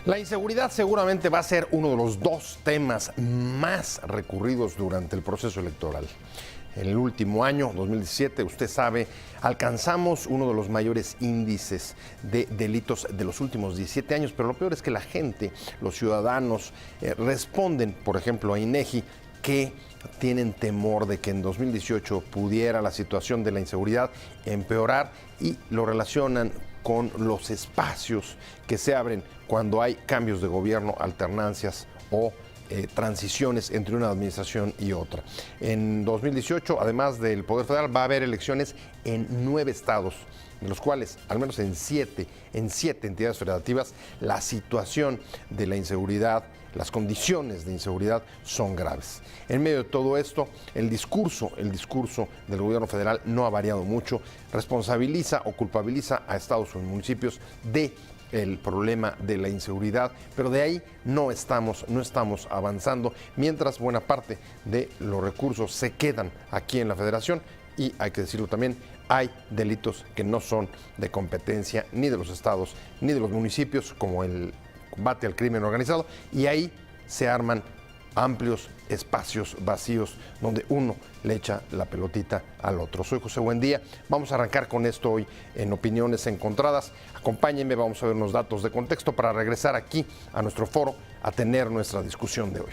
La inseguridad seguramente va a ser uno de los dos temas más recurridos durante el proceso electoral. En el último año, 2017, usted sabe, alcanzamos uno de los mayores índices de delitos de los últimos 17 años, pero lo peor es que la gente, los ciudadanos, responden, por ejemplo, a INEGI, que tienen temor de que en 2018 pudiera la situación de la inseguridad empeorar y lo relacionan con los espacios que se abren cuando hay cambios de gobierno, alternancias o transiciones entre una administración y otra. En 2018, además del Poder Federal, va a haber elecciones en 9 estados, de los cuales, al menos en 7 entidades federativas, la situación de la inseguridad, las condiciones de inseguridad son graves. En medio de todo esto, el discurso del gobierno federal no ha variado mucho, responsabiliza o culpabiliza a estados o municipios de el problema de la inseguridad, pero de ahí no estamos avanzando, mientras buena parte de los recursos se quedan aquí en la federación y, hay que decirlo también, hay delitos que no son de competencia ni de los estados ni de los municipios, como el combate al crimen organizado, y ahí se arman amplios espacios vacíos donde uno le echa la pelotita al otro. Soy José Buendía, vamos a arrancar con esto hoy en Opiniones Encontradas. Acompáñenme, vamos a ver unos datos de contexto para regresar aquí a nuestro foro a tener nuestra discusión de hoy.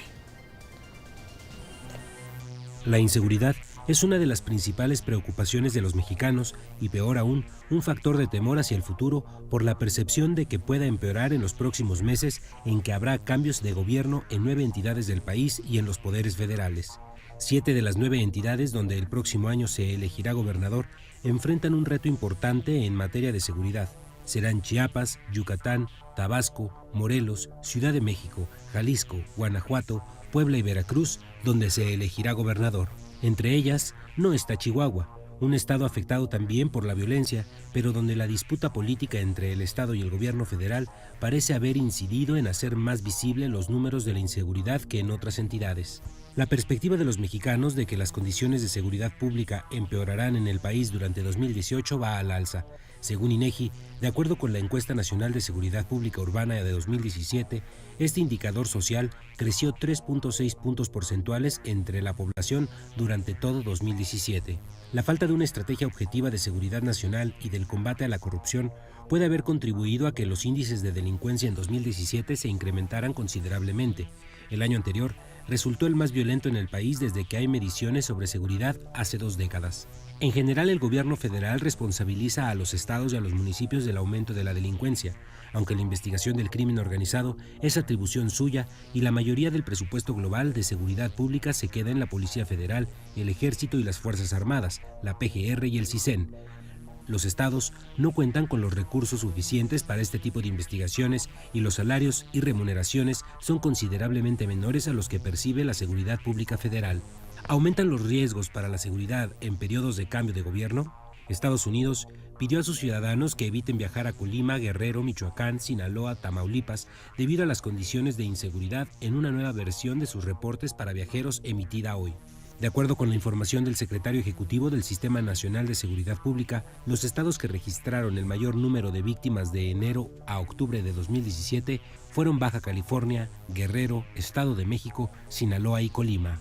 La inseguridad es una de las principales preocupaciones de los mexicanos y, peor aún, un factor de temor hacia el futuro por la percepción de que pueda empeorar en los próximos meses en que habrá cambios de gobierno en 9 entidades del país y en los poderes federales. 7 de las 9 entidades donde el próximo año se elegirá gobernador enfrentan un reto importante en materia de seguridad. Serán Chiapas, Yucatán, Tabasco, Morelos, Ciudad de México, Jalisco, Guanajuato, Puebla y Veracruz, donde se elegirá gobernador. Entre ellas no está Chihuahua, un estado afectado también por la violencia, pero donde la disputa política entre el estado y el gobierno federal parece haber incidido en hacer más visible los números de la inseguridad que en otras entidades. La perspectiva de los mexicanos de que las condiciones de seguridad pública empeorarán en el país durante 2018 va al alza. Según INEGI, de acuerdo con la Encuesta Nacional de Seguridad Pública Urbana de 2017, este indicador social creció 3.6 puntos porcentuales entre la población durante todo 2017. La falta de una estrategia objetiva de seguridad nacional y del combate a la corrupción puede haber contribuido a que los índices de delincuencia en 2017 se incrementaran considerablemente. El año anterior resultó el más violento en el país desde que hay mediciones sobre seguridad hace 2 décadas. En general, el gobierno federal responsabiliza a los estados y a los municipios del aumento de la delincuencia, aunque la investigación del crimen organizado es atribución suya y la mayoría del presupuesto global de seguridad pública se queda en la Policía Federal, el Ejército y las Fuerzas Armadas, la PGR y el CISEN. Los estados no cuentan con los recursos suficientes para este tipo de investigaciones y los salarios y remuneraciones son considerablemente menores a los que percibe la Seguridad Pública Federal. ¿Aumentan los riesgos para la seguridad en periodos de cambio de gobierno? Estados Unidos pidió a sus ciudadanos que eviten viajar a Colima, Guerrero, Michoacán, Sinaloa, Tamaulipas, debido a las condiciones de inseguridad en una nueva versión de sus reportes para viajeros emitida hoy. De acuerdo con la información del secretario ejecutivo del Sistema Nacional de Seguridad Pública, los estados que registraron el mayor número de víctimas de enero a octubre de 2017 fueron Baja California, Guerrero, Estado de México, Sinaloa y Colima.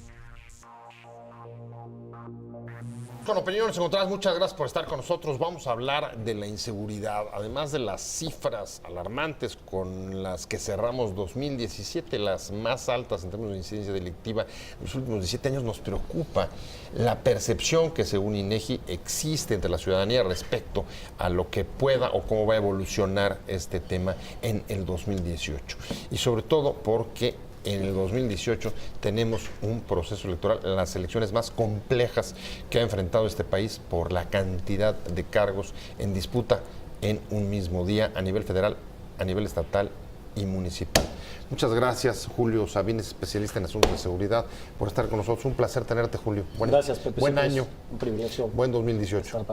Con Opiniones Encontradas, muchas gracias por estar con nosotros. Vamos a hablar de la inseguridad, además de las cifras alarmantes con las que cerramos 2017, las más altas en términos de incidencia delictiva en los últimos 17 años. Nos preocupa la percepción que, según INEGI, existe entre la ciudadanía respecto a lo que pueda o cómo va a evolucionar este tema en el 2018. Y sobre todo porque en el 2018 tenemos un proceso electoral, las elecciones más complejas que ha enfrentado este país por la cantidad de cargos en disputa en un mismo día a nivel federal, a nivel estatal y municipal. Muchas gracias, Julio Sabines, especialista en asuntos de seguridad, por estar con nosotros. Un placer tenerte, Julio. Gracias, Pepe. Buen año. Un privilegio. Buen 2018.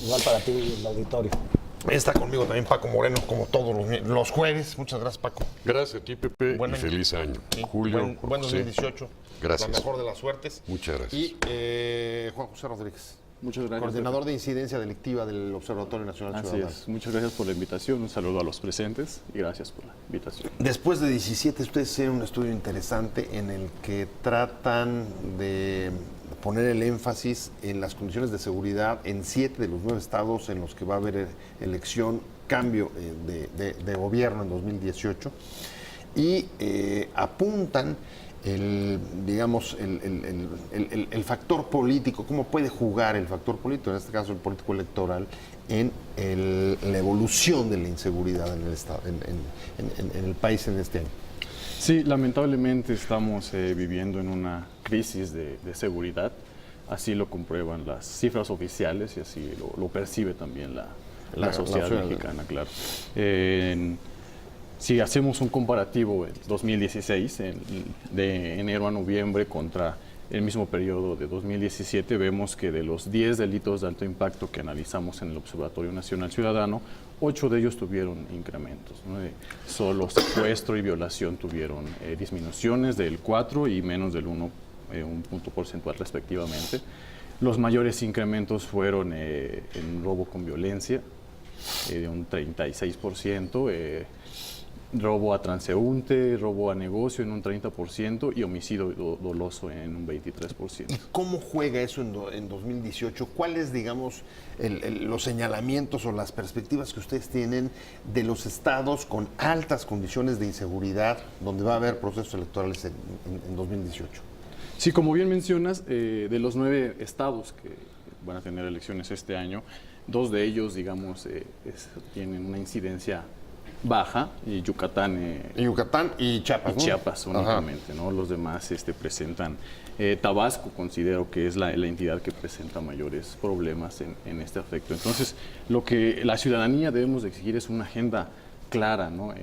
Igual para ti y el auditorio. Está conmigo también Paco Moreno, como todos los jueves. Muchas gracias, Paco. Gracias a ti, Pepe, y feliz año. Sí, Julio, buen 2018. Gracias. La mejor de las suertes. Muchas gracias. Y Juan José Rodríguez. Muchas gracias. Coordinador de incidencia delictiva del Observatorio Nacional Así Ciudadano. es. Muchas gracias por la invitación. Un saludo a los presentes y gracias por la invitación. Después de 17, ustedes hicieron un estudio interesante en el que tratan de poner el énfasis en las condiciones de seguridad en 7 de los 9 estados en los que va a haber elección, cambio de gobierno en 2018, y apuntan el factor político, cómo puede jugar el factor político, en este caso el político electoral, en la evolución de la inseguridad en el estado, en el país en este año. Sí, lamentablemente estamos viviendo en una crisis de seguridad. Así lo comprueban las cifras oficiales y así lo percibe también la sociedad mexicana, claro. Si hacemos un comparativo en 2016, de enero a noviembre, contra el mismo periodo de 2017, vemos que de los 10 delitos de alto impacto que analizamos en el Observatorio Nacional Ciudadano, 8 de ellos tuvieron incrementos, ¿no? Solo secuestro y violación tuvieron disminuciones del 4 y menos del 1, un punto porcentual respectivamente. Los mayores incrementos fueron en robo con violencia, de un 36%, robo a transeúnte, robo a negocio en un 30% y homicidio doloso en un 23%. ¿Y cómo juega eso en 2018? ¿Cuáles, digamos, los señalamientos o las perspectivas que ustedes tienen de los estados con altas condiciones de inseguridad donde va a haber procesos electorales en 2018? Sí, como bien mencionas, de los 9 estados que van a tener elecciones este año, 2 de ellos, digamos, tienen una incidencia baja, y Yucatán y Chiapas, ¿no? Chiapas únicamente, ¿no? Los demás presentan. Tabasco considero que es la entidad que presenta mayores problemas en este aspecto. Entonces, lo que la ciudadanía debemos de exigir es una agenda clara, ¿no?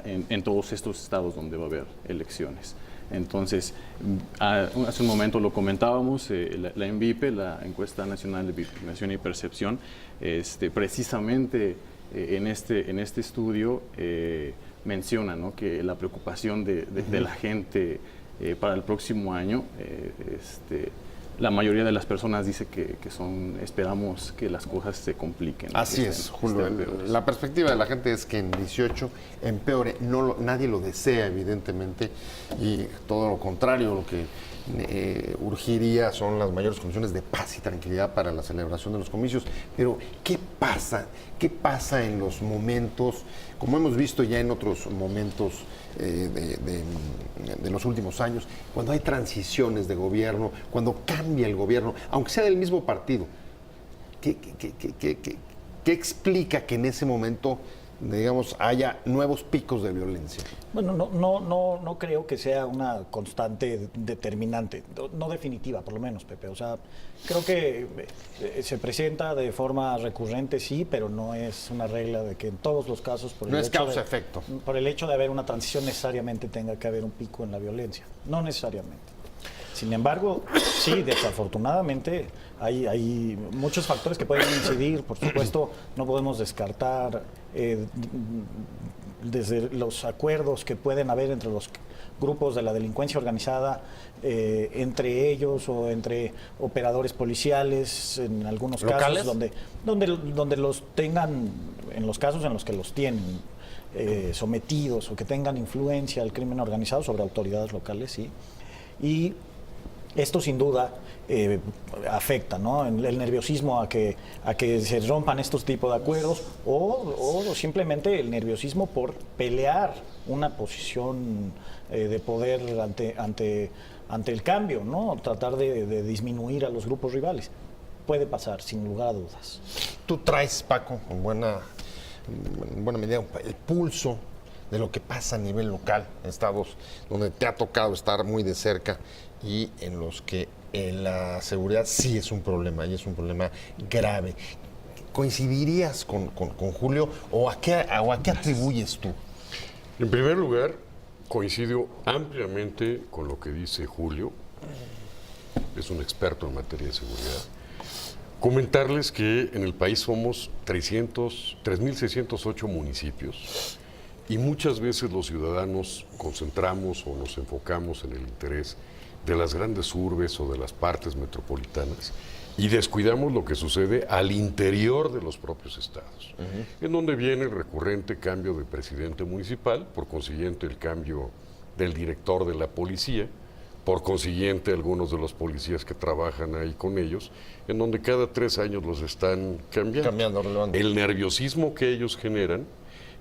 En todos estos estados donde va a haber elecciones. Entonces, hace un momento lo comentábamos, la ENVIPE, la Encuesta Nacional de Victimización y Percepción, precisamente en este estudio menciona, ¿no?, que la preocupación de la gente para el próximo año, la mayoría de las personas dice que esperamos que las cosas se compliquen. Así es, Julio. La perspectiva de la gente es que en 18 empeore. Nadie lo desea, evidentemente, y todo lo contrario, lo que urgiría son las mayores condiciones de paz y tranquilidad para la celebración de los comicios. Pero, ¿qué pasa? ¿Qué pasa en los momentos, como hemos visto ya en otros momentos de los últimos años, cuando hay transiciones de gobierno, cuando cambia el gobierno, aunque sea del mismo partido? ¿Qué explica que en ese momento, digamos, haya nuevos picos de violencia? Bueno, no creo que sea una constante determinante, no definitiva, por lo menos, Pepe. O sea, creo que se presenta de forma recurrente, sí, pero no es una regla de que en todos los casos, no es causa-efecto, por el hecho de haber una transición, necesariamente tenga que haber un pico en la violencia. No necesariamente. Sin embargo, sí, desafortunadamente hay muchos factores que pueden incidir. Por supuesto, no podemos descartar desde los acuerdos que pueden haber entre los grupos de la delincuencia organizada, entre ellos o entre operadores policiales, en algunos ¿locales? Casos donde los tengan, en los casos en los que los tienen sometidos o que tengan influencia al crimen organizado sobre autoridades locales, sí. Y esto sin duda afecta, ¿no?, el nerviosismo a que se rompan estos tipos de acuerdos o simplemente el nerviosismo por pelear una posición de poder ante el cambio, ¿no? Tratar de disminuir a los grupos rivales. Puede pasar, sin lugar a dudas. Tú traes, Paco, en buena medida, el pulso de lo que pasa a nivel local, en estados donde te ha tocado estar muy de cerca y en los que la seguridad sí es un problema y es un problema grave. ¿Coincidirías con Julio o a qué atribuyes tú? En primer lugar, coincido ampliamente con lo que dice Julio. Es un experto en materia de seguridad. Comentarles que en el país somos 3.608 municipios y muchas veces los ciudadanos concentramos o nos enfocamos en el interés de las grandes urbes o de las partes metropolitanas y descuidamos lo que sucede al interior de los propios estados, en donde viene el recurrente cambio de presidente municipal, por consiguiente el cambio del director de la policía, por consiguiente algunos de los policías que trabajan ahí con ellos, en donde cada 3 años los están cambiando. relevante. El nerviosismo que ellos generan,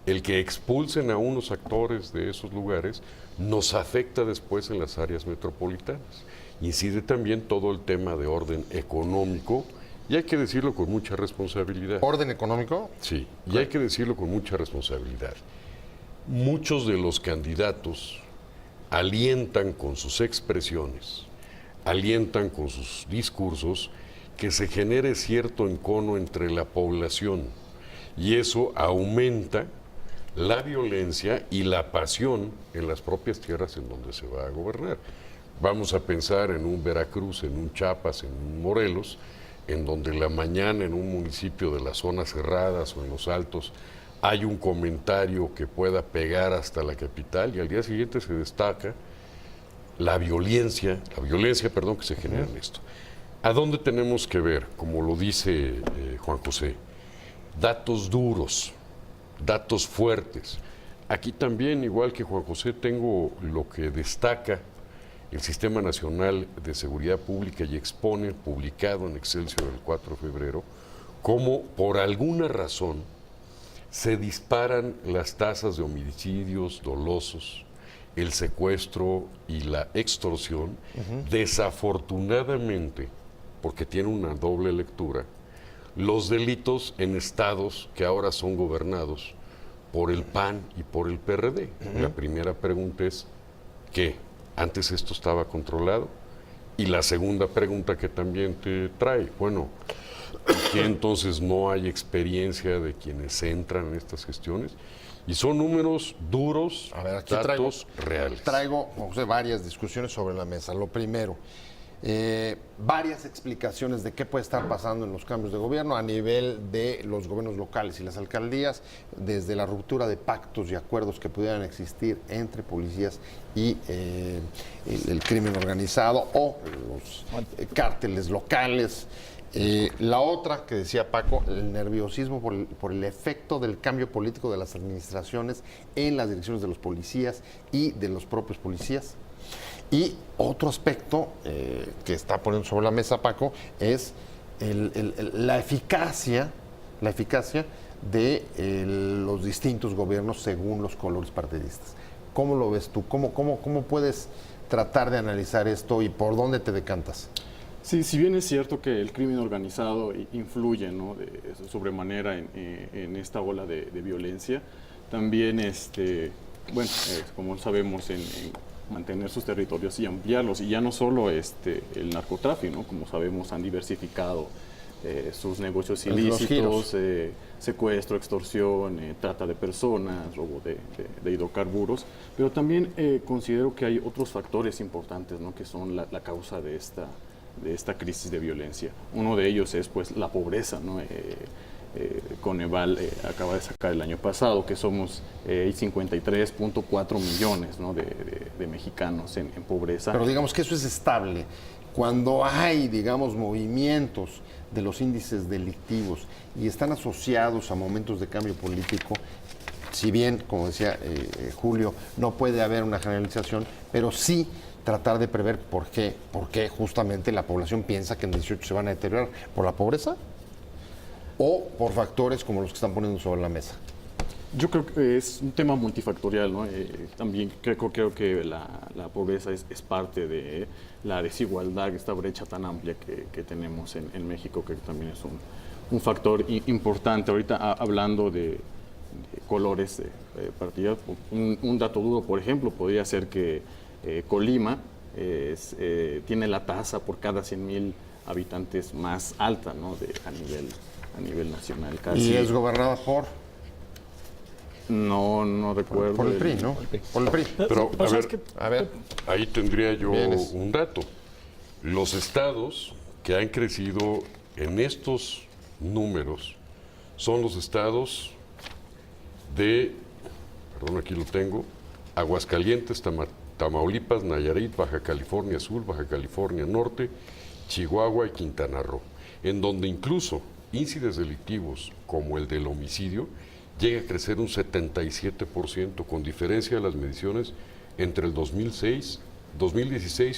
el que expulsen a unos actores de esos lugares, nos afecta después en las áreas metropolitanas. Incide también todo el tema de orden económico, y hay que decirlo con mucha responsabilidad. ¿Orden económico? Sí, y hay que decirlo con mucha responsabilidad. Muchos de los candidatos alientan con sus expresiones, alientan con sus discursos que se genere cierto encono entre la población, y eso aumenta la violencia y la pasión en las propias tierras en donde se va a gobernar. Vamos a pensar en un Veracruz, en un Chiapas, en un Morelos, en donde la mañana en un municipio de las zonas cerradas o en los altos hay un comentario que pueda pegar hasta la capital y al día siguiente se destaca la violencia, que se genera en esto. ¿A dónde tenemos que ver? Como lo dice Juan José, datos duros, datos fuertes. Aquí también, igual que Juan José, tengo lo que destaca el Sistema Nacional de Seguridad Pública y expone, publicado en Excelsior el 4 de febrero, cómo por alguna razón se disparan las tasas de homicidios dolosos, el secuestro y la extorsión, desafortunadamente, porque tiene una doble lectura, los delitos en estados que ahora son gobernados por el PAN y por el PRD. La primera pregunta es, ¿qué? ¿Antes esto estaba controlado? Y la segunda pregunta que también te trae, bueno, ¿qué entonces no hay experiencia de quienes entran en estas gestiones? Y son números duros, A ver, aquí datos reales. Traigo, José, varias discusiones sobre la mesa. Lo primero, varias explicaciones de qué puede estar pasando en los cambios de gobierno a nivel de los gobiernos locales y las alcaldías, desde la ruptura de pactos y acuerdos que pudieran existir entre policías y el crimen organizado o los cárteles locales. La otra que decía Paco, el nerviosismo por el efecto del cambio político de las administraciones en las direcciones de los policías y de los propios policías. Y otro aspecto que está poniendo sobre la mesa Paco es la eficacia de los distintos gobiernos según los colores partidistas. ¿Cómo lo ves tú? ¿Cómo puedes tratar de analizar esto y por dónde te decantas? Sí, si bien es cierto que el crimen organizado influye, ¿no?, de sobremanera en esta ola de violencia, también, como sabemos, en mantener sus territorios y ampliarlos, y ya no solo el narcotráfico, ¿no? Como sabemos, han diversificado sus negocios ilícitos, secuestro, extorsión, trata de personas, robo de hidrocarburos, pero también considero que hay otros factores importantes, ¿no?, que son la causa de esta crisis de violencia. Uno de ellos es, pues, la pobreza, ¿no? Coneval acaba de sacar el año pasado que somos 53.4 millones, ¿no?, de mexicanos en pobreza. Pero digamos que eso es estable. Cuando hay, digamos, movimientos de los índices delictivos y están asociados a momentos de cambio político, si bien, como decía Julio, no puede haber una generalización, pero sí tratar de prever por qué justamente la población piensa que en 18 se van a deteriorar, por la pobreza o por factores como los que están poniendo sobre la mesa. Yo creo que es un tema multifactorial, ¿no? También creo que la pobreza es parte de la desigualdad, esta brecha tan amplia que tenemos en México, que también es un factor importante. Ahorita hablando de colores partidos, un dato duro, por ejemplo, podría ser que Colima tiene la tasa por cada 100,000 habitantes más alta, ¿no?, a nivel nacional. Casi. Y es gobernada por... No recuerdo. Por el PRI, ¿no? Por el PRI. Pero, a ver, ahí tendría yo Vienes. un dato. Los estados que han crecido en estos números son los estados de, aquí lo tengo, Aguascalientes, Tamaulipas, Nayarit, Baja California Sur, Baja California Norte, Chihuahua y Quintana Roo, en donde incluso índices delictivos como el del homicidio llega a crecer un 77%, con diferencia de las mediciones entre el 2016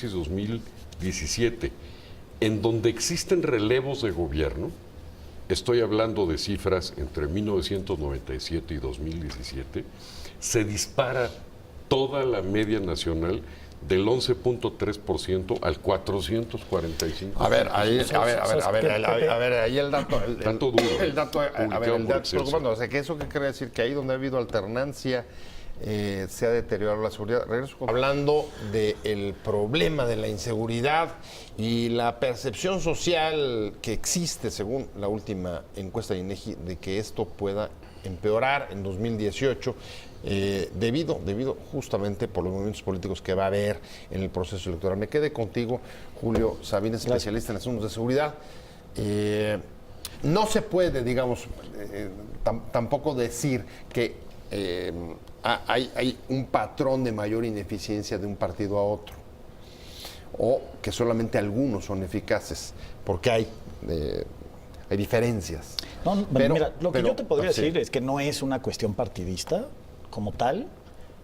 y 2017, en donde existen relevos de gobierno. Estoy hablando de cifras entre 1997 y 2017, se dispara toda la media nacional del 11.3% al 445%. A ver, ahí el dato. Tanto duro. El dato, el dato preocupante. O sea, que ¿eso qué quiere decir? Que ahí donde ha habido alternancia se ha deteriorado la seguridad. Regreso hablando del problema de la inseguridad y la percepción social que existe, según la última encuesta de INEGI, de que esto pueda empeorar en 2018. Debido justamente por los movimientos políticos que va a haber en el proceso electoral. Me quedé contigo, Julio Sabines, especialista en asuntos de seguridad. No se puede, digamos, tampoco decir que hay un patrón de mayor ineficiencia de un partido a otro, o que solamente algunos son eficaces, porque hay diferencias. No, mira, lo que yo te podría decir es que no es una cuestión partidista como tal,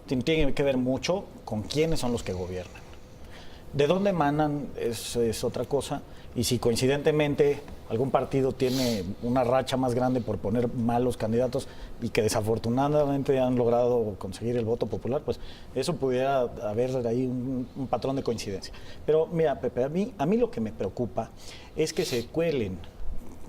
tiene que ver mucho con quiénes son los que gobiernan. De dónde emanan es otra cosa, y si coincidentemente algún partido tiene una racha más grande por poner malos candidatos y que desafortunadamente han logrado conseguir el voto popular, pues eso pudiera haber ahí un patrón de coincidencia. Pero mira, Pepe, a mí lo que me preocupa es que se cuelen,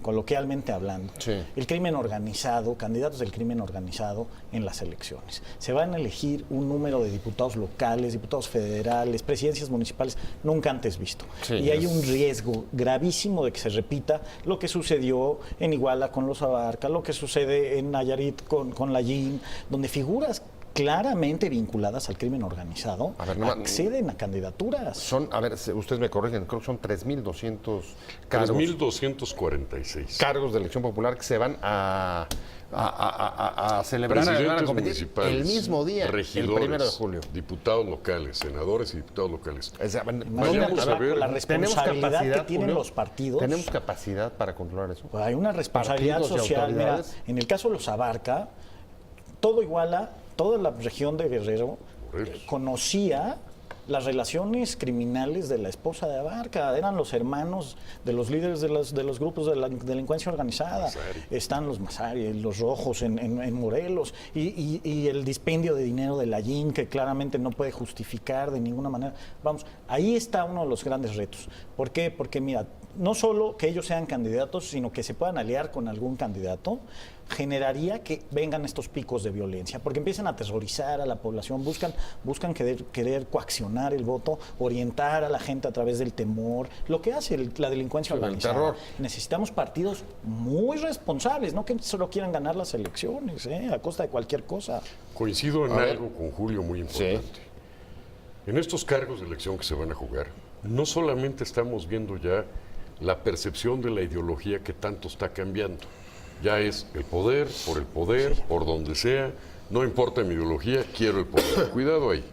coloquialmente hablando, el crimen organizado, candidatos del crimen organizado en las elecciones. Se van a elegir un número de diputados locales, diputados federales, presidencias municipales nunca antes visto. Y hay un riesgo gravísimo de que se repita lo que sucedió en Iguala con los Abarca, lo que sucede en Nayarit con la YIN, donde figuras claramente vinculadas al crimen organizado acceden a candidaturas. Son, a ver, ustedes me corrigen, creo que son 3.200 cargos. 3.246. Cargos de elección popular que se van a celebrar, a competir el mismo día, regidores, el 1 de julio. Diputados locales, senadores y diputados locales. Vayamos a ver la responsabilidad que tienen Julio, los partidos. ¿Tenemos capacidad para controlar eso? Pues hay una responsabilidad social. Mira, en el caso de los Abarca, todo Iguala, toda la región de Guerrero conocía las relaciones criminales de la esposa de Abarca. Eran los hermanos de los líderes de los grupos de la delincuencia organizada. Están los Masari, los Rojos en Morelos, y el dispendio de dinero de la YIN, que claramente no puede justificar de ninguna manera. Vamos, ahí está uno de los grandes retos. ¿Por qué? Porque mira, no solo que ellos sean candidatos, sino que se puedan aliar con algún candidato, generaría que vengan estos picos de violencia, porque empiezan a aterrorizar a la población, buscan querer coaccionar el voto, orientar a la gente a través del temor, lo que hace la delincuencia organizada. Terror. Necesitamos partidos muy responsables, no que solo quieran ganar las elecciones, a costa de cualquier cosa. Coincido en algo con Julio muy importante. En estos cargos de elección que se van a jugar, no solamente estamos viendo ya la percepción de la ideología que tanto está cambiando. Ya es el poder, por donde sea, no importa mi ideología, quiero el poder. Cuidado ahí,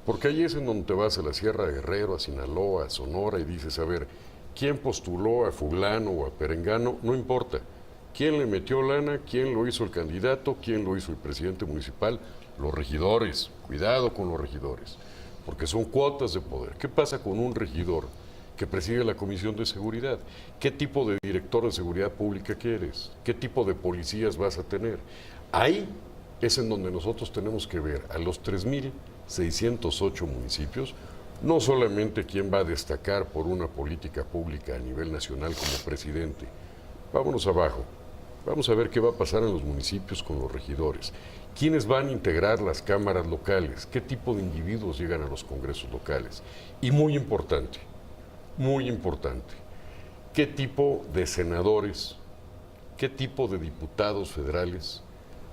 porque ahí es en donde te vas a la Sierra de Guerrero, a Sinaloa, a Sonora, y dices, a ver, ¿quién postuló a fulano o a perengano? No importa. ¿Quién le metió lana? ¿Quién lo hizo el candidato? ¿Quién lo hizo el presidente municipal? Los regidores. Cuidado con los regidores, porque son cuotas de poder. ¿Qué pasa con un regidor que preside la Comisión de Seguridad? ¿Qué tipo de director de seguridad pública quieres? ¿Qué tipo de policías vas a tener? Ahí es en donde nosotros tenemos que ver a los 3.608 municipios, no solamente quién va a destacar por una política pública a nivel nacional como presidente. Vámonos abajo. Vamos a ver qué va a pasar en los municipios con los regidores. ¿Quiénes van a integrar las cámaras locales? ¿Qué tipo de individuos llegan a los congresos locales? Y muy importante, ¿qué tipo de senadores, qué tipo de diputados federales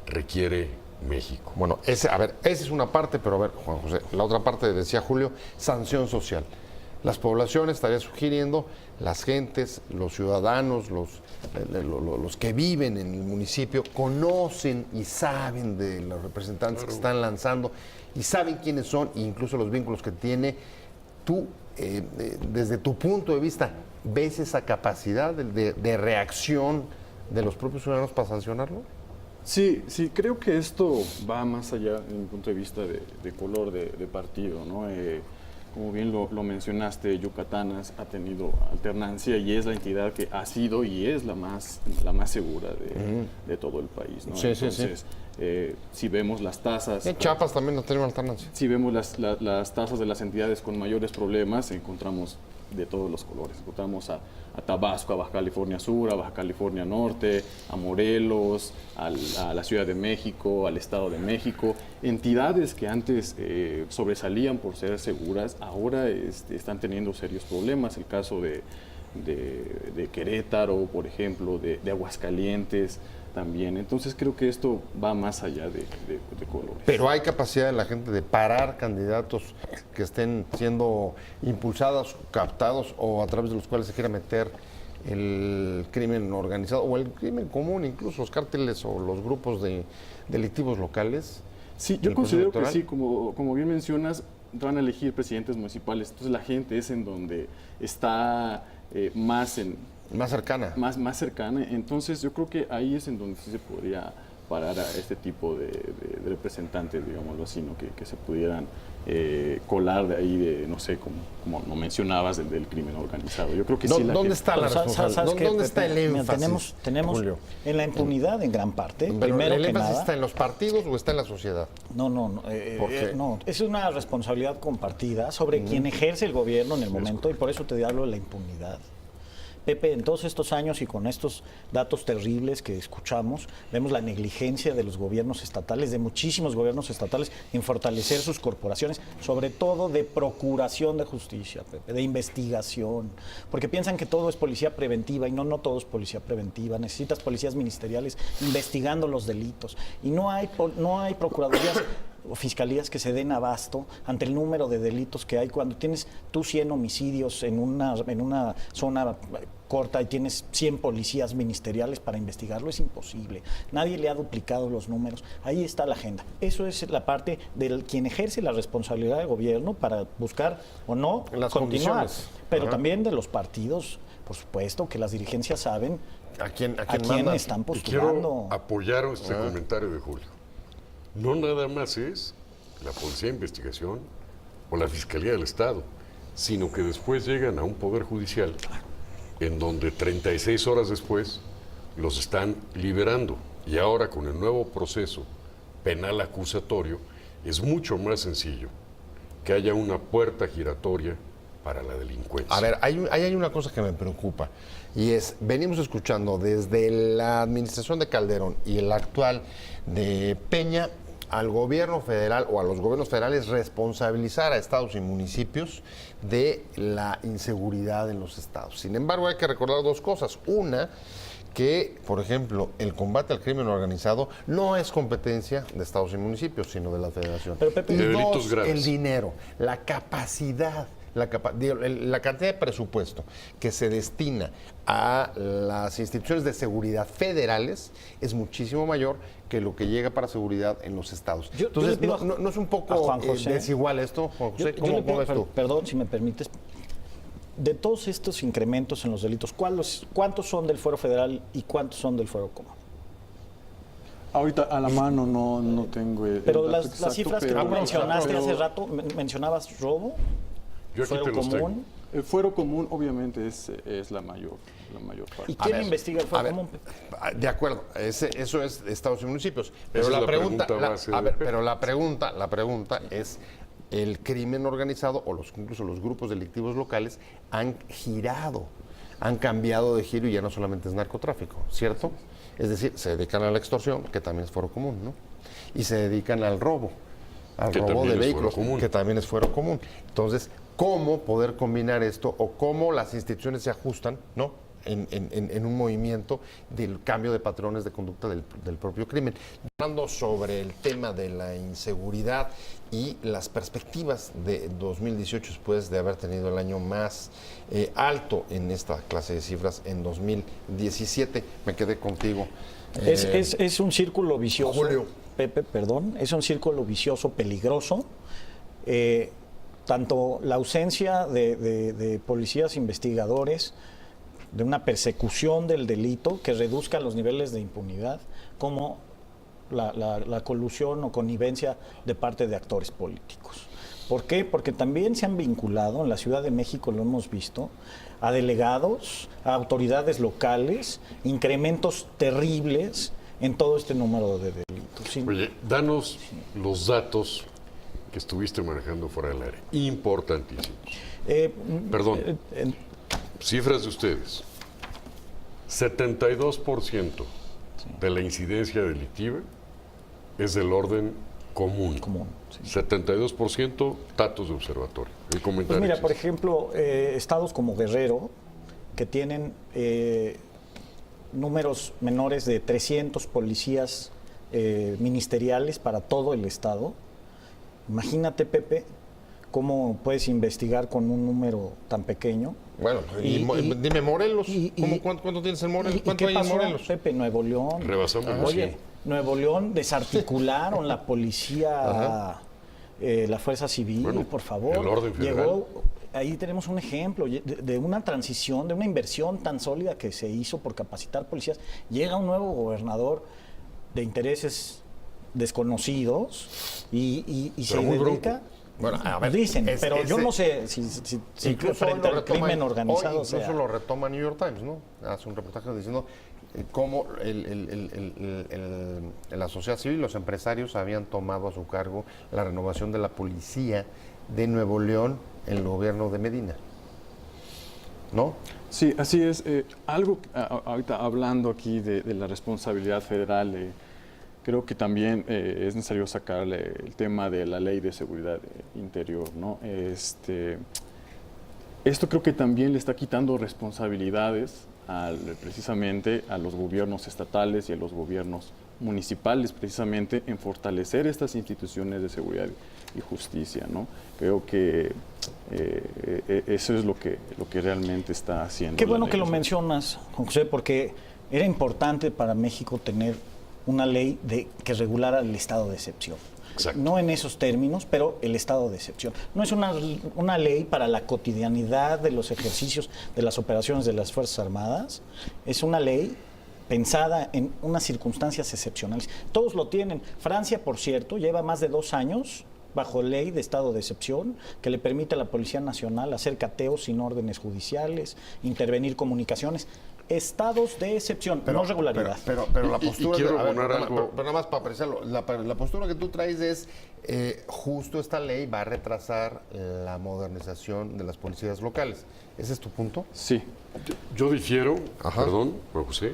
requiere México? Bueno, esa es una parte, pero a ver, Juan José, la otra parte, decía Julio, sanción social. Las poblaciones, estaría sugiriendo, las gentes, los ciudadanos, los que viven en el municipio, conocen y saben de los representantes que están lanzando y saben quiénes son e incluso los vínculos que tiene. Tú, desde tu punto de vista, ¿ves esa capacidad de reacción de los propios ciudadanos para sancionarlo? Sí, creo que esto va más allá, desde mi punto de vista, de color de partido, ¿no? Como bien lo mencionaste, Yucatán ha tenido alternancia y es la entidad que ha sido y es la más segura de todo el país, ¿no? Sí, Entonces, si vemos las tasas... En Chiapas también no tenemos alternancia. Si vemos las tasas de las entidades con mayores problemas, encontramos de todos los colores. Encontramos a Tabasco, a Baja California Sur, a Baja California Norte, a Morelos, a la Ciudad de México, al Estado de México. Entidades que antes sobresalían por ser seguras, ahora están teniendo serios problemas. El caso de Querétaro, por ejemplo, de Aguascalientes también. Entonces creo que esto va más allá de colores. Pero hay capacidad de la gente de parar candidatos que estén siendo impulsados, captados o a través de los cuales se quiera meter el crimen organizado o el crimen común, incluso los cárteles o los grupos delictivos locales. Sí, yo considero que sí, como bien mencionas, van a elegir presidentes municipales, entonces la gente es en donde está más cercana. Más cercana. Entonces yo creo que ahí es en donde sí se podría parar a este tipo de representantes, digámoslo así, ¿no? Que se pudieran colar de ahí, no sé, como lo mencionabas, del crimen organizado. Yo creo que sí. ¿Dónde está la responsabilidad? ¿Dónde está el énfasis? Tenemos Julio, en la impunidad en gran parte. Pero Primero ¿el que énfasis nada, está en los partidos o está en la sociedad? No, qué? no. Es una responsabilidad compartida sobre quien ejerce el gobierno en el momento y por eso te hablo de la impunidad. Pepe, en todos estos años y con estos datos terribles que escuchamos, vemos la negligencia de los gobiernos estatales, de muchísimos gobiernos estatales, en fortalecer sus corporaciones, sobre todo de procuración de justicia, Pepe, de investigación, porque piensan que todo es policía preventiva y no todo es policía preventiva. Necesitas policías ministeriales investigando los delitos y no hay procuradurías o fiscalías que se den abasto ante el número de delitos que hay. Cuando tienes tú 100 homicidios en una zona corta y tienes 100 policías ministeriales para investigarlo, es imposible. Nadie le ha duplicado los números. Ahí está la agenda. Eso es la parte de quien ejerce la responsabilidad de gobierno para buscar o no las continuar. condiciones. Pero Ajá. también de los partidos, por supuesto, que las dirigencias saben ¿A quién quién están Y postulando. quiero apoyar este comentario de Julio. No nada más es la Policía de Investigación o la Fiscalía del Estado, sino que después llegan a un Poder Judicial en donde 36 horas después los están liberando. Y ahora con el nuevo proceso penal acusatorio es mucho más sencillo que haya una puerta giratoria para la delincuencia. A ver, hay una cosa que me preocupa y es, venimos escuchando desde la administración de Calderón y el actual de Peña al gobierno federal o a los gobiernos federales responsabilizar a estados y municipios de la inseguridad en los estados. Sin embargo, hay que recordar dos cosas. Una, que, por ejemplo, el combate al crimen organizado no es competencia de estados y municipios, sino de la federación. Pero, Pepe, y de delitos dos, graves. el dinero, la capacidad, la cantidad de presupuesto que se destina a las instituciones de seguridad federales es muchísimo mayor que lo que llega para seguridad en los estados. Entonces, ¿no es un poco Juan José, desigual esto, Juan José? ¿Cómo ves tú? Perdón, si me permites. De todos estos incrementos en los delitos, ¿cuántos son del fuero federal y cuántos son del fuero común? Ahorita a la mano no tengo el Pero dato las exacto, cifras que pero- tú mencionaste pero- hace rato, mencionabas robo, Yo aquí fuero te los tengo. común. El fuero común obviamente es la mayor parte. ¿Y quién ver, investiga el a fuero ver, común? De acuerdo, eso es estados y municipios. Pero Esa es la la pregunta, pregunta base de Pepe. pero la pregunta es, el crimen organizado o incluso los grupos delictivos locales han girado, han cambiado de giro y ya no solamente es narcotráfico, ¿cierto? Es decir, se dedican a la extorsión, que también es fuero común, ¿no? Y se dedican al robo Que de también es vehículos, fuero común. que también es fuero común. Entonces, ¿cómo poder combinar esto o cómo las instituciones se ajustan, ¿no? en un movimiento del cambio de patrones de conducta del propio crimen. Hablando sobre el tema de la inseguridad y las perspectivas de 2018 después de haber tenido el año más alto en esta clase de cifras en 2017, me quedé contigo. Es un círculo vicioso, Julio. Pepe, perdón, es un círculo vicioso peligroso. Tanto la ausencia de policías investigadores, de una persecución del delito que reduzca los niveles de impunidad, como la colusión o connivencia de parte de actores políticos. ¿Por qué? Porque también se han vinculado, en la Ciudad de México lo hemos visto, a delegados, a autoridades locales, incrementos terribles en todo este número de delitos. ¿Sí? Oye, danos los datos que estuviste manejando fuera del área. Importantísimos. Perdón. Cifras de ustedes. 72% de la incidencia delictiva es del orden común. Sí. 72% datos de observatorio. El comentario. Pues mira, existe. por ejemplo, estados como Guerrero, que tienen números menores de 300 policías ministeriales para todo el estado. Imagínate, Pepe, cómo puedes investigar con un número tan pequeño. Bueno, dime Morelos. ¿Cuánto tienes en Morelos? ¿Cuánto ¿Qué hay en pasó, Morelos? Pepe? Nuevo León. Rebasamos los Oye, 100. Nuevo León desarticularon la policía, la fuerza civil, Bueno, por favor. el orden federal. Llegó, ahí tenemos un ejemplo de una transición, de una inversión tan sólida que se hizo por capacitar policías. Llega un nuevo gobernador de intereses desconocidos y se muy dedica. Bueno, a ver, dicen, pero yo no sé si Incluso frente lo al crimen retoma, organizado hoy incluso sea. lo retoma New York Times, ¿no? Hace un reportaje diciendo cómo la sociedad civil, los empresarios habían tomado a su cargo la renovación de la policía de Nuevo León en el gobierno de Medina, ¿no? Sí, así es. Ahorita hablando aquí de la responsabilidad federal, creo que también es necesario sacarle el tema de la ley de seguridad interior, ¿no? Esto creo que también le está quitando responsabilidades precisamente a los gobiernos estatales y a los gobiernos municipales, precisamente en fortalecer estas instituciones de seguridad y justicia, ¿no? Creo que eso es lo que realmente está haciendo. Qué la bueno ley que de lo seguridad. mencionas, Juan José, porque era importante para México tener una ley que regulara el estado de excepción. Exacto. No en esos términos, pero el estado de excepción. No es una ley para la cotidianidad de los ejercicios de las operaciones de las Fuerzas Armadas. Es una ley pensada en unas circunstancias excepcionales. Todos lo tienen. Francia, por cierto, lleva más de 2 años bajo ley de estado de excepción que le permite a la Policía Nacional hacer cateos sin órdenes judiciales, intervenir comunicaciones. Estados de excepción, no regularidad. Pero la postura... quiero a ver, abonar pero algo. nada más para apreciarlo, la postura que tú traes es justo esta ley va a retrasar la modernización de las policías locales. ¿Ese es tu punto? Sí. Yo difiero, Ajá. perdón, Juan José,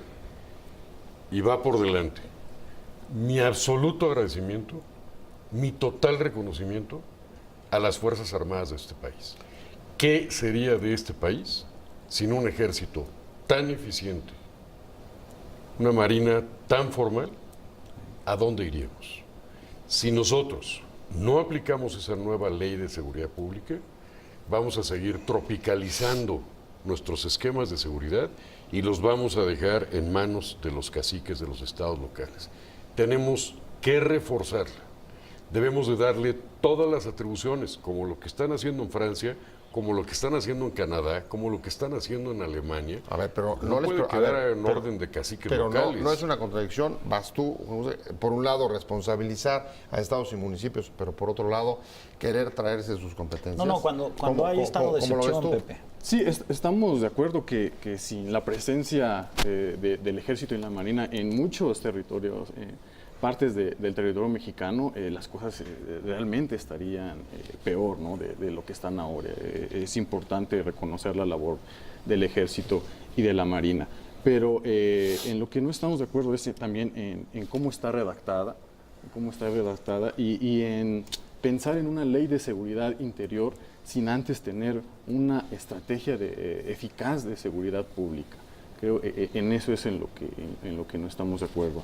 y va por delante. Mi absoluto agradecimiento, mi total reconocimiento a las Fuerzas Armadas de este país. ¿Qué sería de este país sin un ejército tan eficiente, una marina tan formal? ¿A dónde iríamos? Si nosotros no aplicamos esa nueva ley de seguridad pública, vamos a seguir tropicalizando nuestros esquemas de seguridad y los vamos a dejar en manos de los caciques de los estados locales. Tenemos que reforzarla. Debemos de darle todas las atribuciones, como lo que están haciendo en Francia, como lo que están haciendo en Canadá, como lo que están haciendo en Alemania. A ver, pero no les puede a quedar ver, en pero- orden de caciques Pero locales. no es una contradicción. Vas tú, José, por un lado, responsabilizar a estados y municipios, pero por otro lado, querer traerse sus competencias. No, cuando hay estado de ¿cómo lo ves excepción, tú? Pepe. Sí, estamos de acuerdo que sin la presencia del Ejército y la Marina en muchos territorios, partes del territorio mexicano, las cosas realmente estarían peor, ¿no? de lo que están ahora. Es importante reconocer la labor del Ejército y de la Marina. Pero en lo que no estamos de acuerdo es también en cómo está redactada, y en pensar en una ley de seguridad interior sin antes tener una estrategia eficaz de seguridad pública. Creo en eso es en lo que no estamos de acuerdo.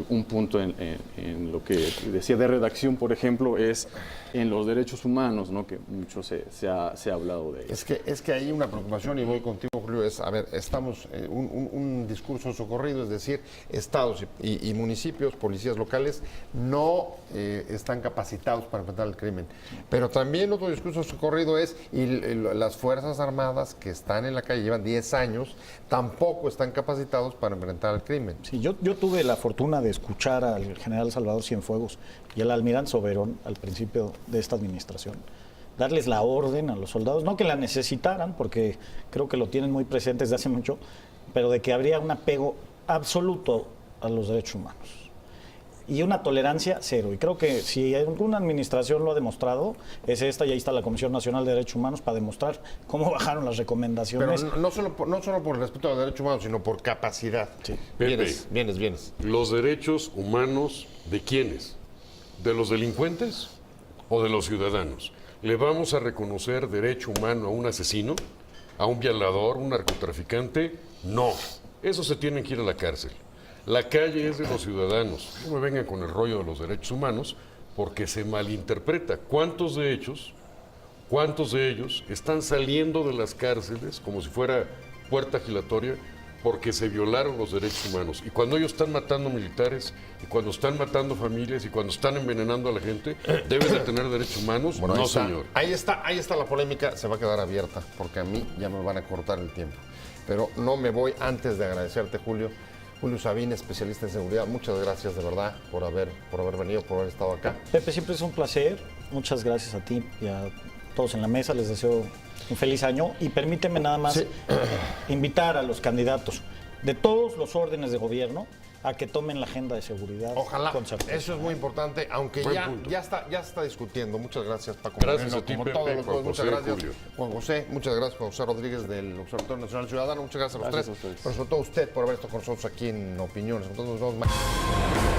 Un punto en lo que decía de redacción, por ejemplo, es en los derechos humanos, ¿no? Que mucho se ha hablado de ello. Es que hay una preocupación, y voy contigo, Julio, es, a ver, estamos, un discurso socorrido, es decir, estados y municipios, policías locales, no están capacitados para enfrentar el crimen. Pero también otro discurso socorrido es, las Fuerzas Armadas que están en la calle, llevan 10 años, tampoco están capacitados para enfrentar el crimen. Sí, yo tuve la fortuna de escuchar al general Salvador Cienfuegos y al almirante Soberón al principio de esta administración, darles la orden a los soldados, no que la necesitaran, porque creo que lo tienen muy presente desde hace mucho, pero de que habría un apego absoluto a los derechos humanos y una tolerancia cero. Y creo que si alguna administración lo ha demostrado, es esta, y ahí está la Comisión Nacional de Derechos Humanos para demostrar cómo bajaron las recomendaciones. Pero no solo por el respeto a los derechos humanos, sino por capacidad. Sí. Vienes. ¿Los derechos humanos de quiénes? ¿De los delincuentes o de los ciudadanos? ¿Le vamos a reconocer derecho humano a un asesino, a un violador, un narcotraficante? No. Esos se tienen que ir a la cárcel. La calle es de los ciudadanos. No me vengan con el rollo de los derechos humanos, porque se malinterpreta. ¿Cuántos de ellos están saliendo de las cárceles como si fuera puerta giratoria porque se violaron los derechos humanos? Y cuando ellos están matando militares, y cuando están matando familias, y cuando están envenenando a la gente, ¿deben de tener derechos humanos? Bueno, no, señor. señor. Ahí está la polémica, se va a quedar abierta, porque a mí ya me van a cortar el tiempo. Pero no me voy antes de agradecerte, Julio. Julio Sabin, especialista en seguridad, muchas gracias de verdad por haber venido, por haber estado acá. Pepe, siempre es un placer. Muchas gracias a ti y a todos en la mesa. Les deseo un feliz año. Y permíteme nada más invitar a los candidatos de todos los órdenes de gobierno a que tomen la agenda de seguridad. Ojalá, con certeza. eso es muy importante, aunque Buen ya punto. se está discutiendo. Muchas gracias, Paco. Gracias Moreno, a ti, como Pepe, todos los Juan dos, muchas José, gracias. Julio. Juan José, muchas gracias, Juan José Rodríguez del Observatorio Nacional Ciudadano, muchas gracias a los Gracias a tres, ustedes. pero sobre todo a usted por haber estado con nosotros aquí en Opiniones. Entonces nos vemos más.